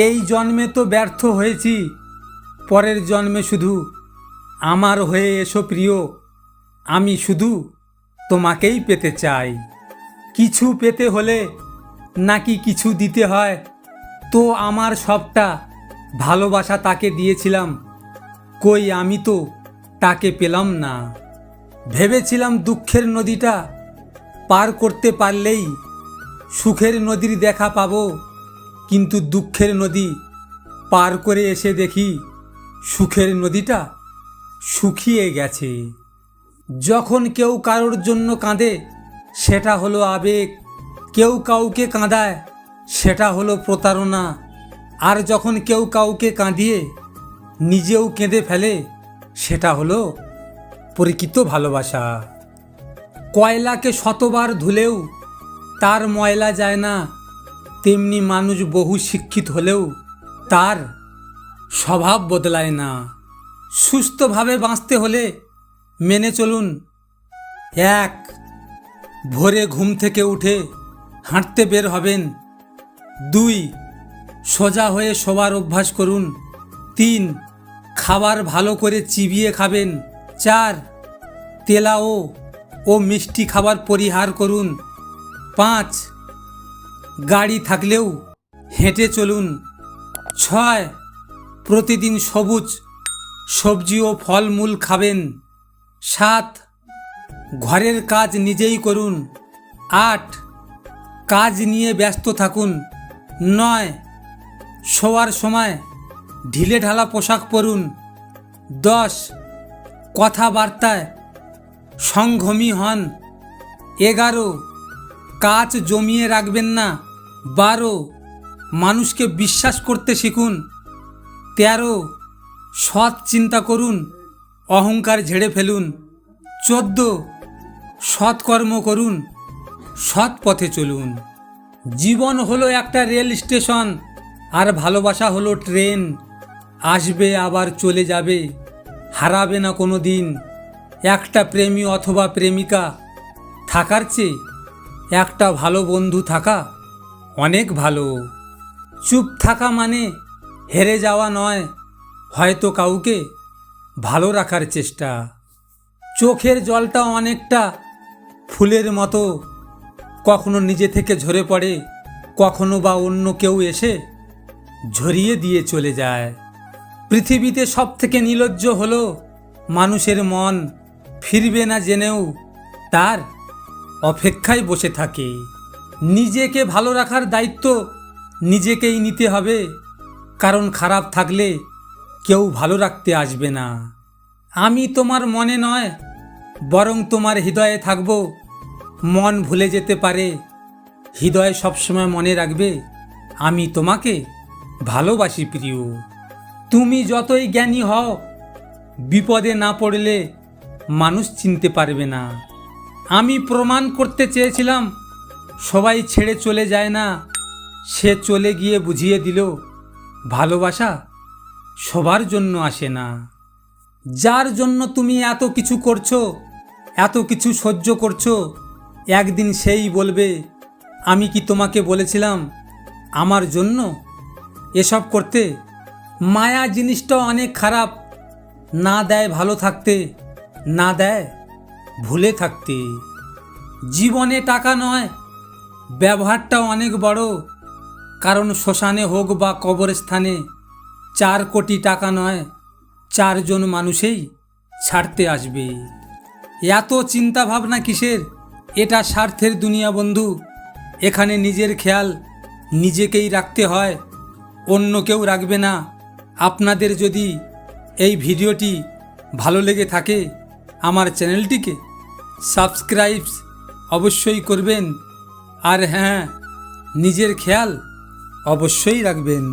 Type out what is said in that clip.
এই জন্মে তো ব্যর্থ হয়েছি, পরের জন্মে শুধু আমার হয়ে এসো প্রিয়, আমি শুধু তোমাকেই পেতে চাই। কিছু পেতে হলে নাকি কিছু দিতে হয়, তো আমার সবটা ভালোবাসা তাকে দিয়েছিলাম, কই আমি তো তাকে পেলাম না। ভেবেছিলাম দুঃখের নদীটা পার করতে পারলেই সুখের নদীর দেখা পাবো, কিন্তু দুঃখের নদী পার করে এসে দেখি সুখের নদীটা শুকিয়ে গেছে। যখন কেউ কারোর জন্য কাঁদে সেটা হলো আবেগ, কেউ কাউকে কাঁদায় সেটা হলো প্রতারণা, আর যখন কেউ কাউকে কাঁদিয়ে নিজেও কেঁদে ফেলে সেটা হলো প্রকৃত ভালোবাসা। কয়লাকে শতবার ধুলেও তার ময়লা যায় না, তেমনি মানুষ বহু শিক্ষিত হলেও তার স্বভাব বদলায় না। সুস্থভাবে বাঁচতে হলে মেনে চলুন, 1. ভোরে ঘুম থেকে উঠে হাঁটতে বের হবেন। 2. সোজা হয়ে শোবার অভ্যাস করুন। 3. খাবার ভালো করে চিবিয়ে খাবেন। 4. তেলাও ও মিষ্টি খাবার পরিহার করুন। 5. গাড়ি থাকলেও হেঁটে চলুন। 6. প্রতিদিন সবুজ সবজি ও ফলমূল খাবেন। 7. ঘরের কাজ নিজেই করুন। 8. কাজ নিয়ে ব্যস্ত থাকুন। 9. শোয়ার সময় ঢিলেঢালা পোশাক পরুন। 10. কথাবার্তায় সংযমী হন। 11. কাজ জমিয়ে রাখবেন না। 12. মানুষকে বিশ্বাস করতে শিখুন। 13. সৎ চিন্তা করুন, অহংকার ঝেড়ে ফেলুন। 14. সৎকর্ম করুন, সৎ পথে চলুন। জীবন হলো একটা রেল স্টেশন, আর ভালোবাসা হলো ট্রেন, আসবে আবার চলে যাবে, হারাবে না কোনো দিন। একটা প্রেমী অথবা প্রেমিকা থাকার চেয়ে একটা ভালো বন্ধু থাকা অনেক ভালো। চুপ থাকা মানে হেরে যাওয়া নয়, হয়তো কাউকে ভালো রাখার চেষ্টা। চোখের জলটা অনেকটা ফুলের মতো, কখনো নিজে থেকে ঝরে পড়ে, কখনো বা অন্য কেউ এসে ঝরিয়ে দিয়ে চলে যায়। পৃথিবীতে সব থেকে নির্লজ্জ হলো মানুষের মন, ফিরবে না জেনেও তার অপেক্ষায় বসে থাকে। নিজেকে ভালো রাখার দায়িত্ব নিজেকেই নিতে হবে, কারণ খারাপ থাকলে কেউ ভালো রাখতে আসবে না। আমি তোমার মনে নয়, বরং তোমার হৃদয়ে থাকব। মন ভুলে যেতে পারে, হৃদয় সবসময় মনে রাখবে আমি তোমাকে ভালোবাসি প্রিয়। তুমি যতই জ্ঞানী হও, বিপদে না পড়লে মানুষ চিনতে পারবে না। আমি প্রমাণ করতে চেয়েছিলাম সবাই ছেড়ে চলে যায় না, সে চলে গিয়ে বুঝিয়ে দিল ভালোবাসা সবার জন্য আসে না। যার জন্য তুমি এত কিছু করছো, এত কিছু সহ্য করছো, একদিন সেই বলবে আমি কি তোমাকে বলেছিলাম আমার জন্য এসব করতে। মায়া জিনিসটা অনেক খারাপ, না দেয় ভালো থাকতে, না দেয় ভুলে থাকতে। জীবনে টাকা নয়, ব্যবহারটা অনেক বড়, কারণ শ্মশানে হোক বা কবরস্থানে 4 কোটি টাকা নয়, 4 জন মানুষেই ছাড়তে আসবে। এত চিন্তা ভাবনা কিসের? এটা স্বার্থের দুনিয়া বন্ধু, এখানে নিজের খেয়াল নিজেকেই রাখতে হয়, অন্য কেউ রাখবে না। আপনাদের যদি এই ভিডিওটি ভালো লেগে থাকে, আমার চ্যানেলটিকে সাবস্ক্রাইব অবশ্যই করবেন, আর হ্যাঁ, নিজের খেয়াল অবশ্যই রাখবেন।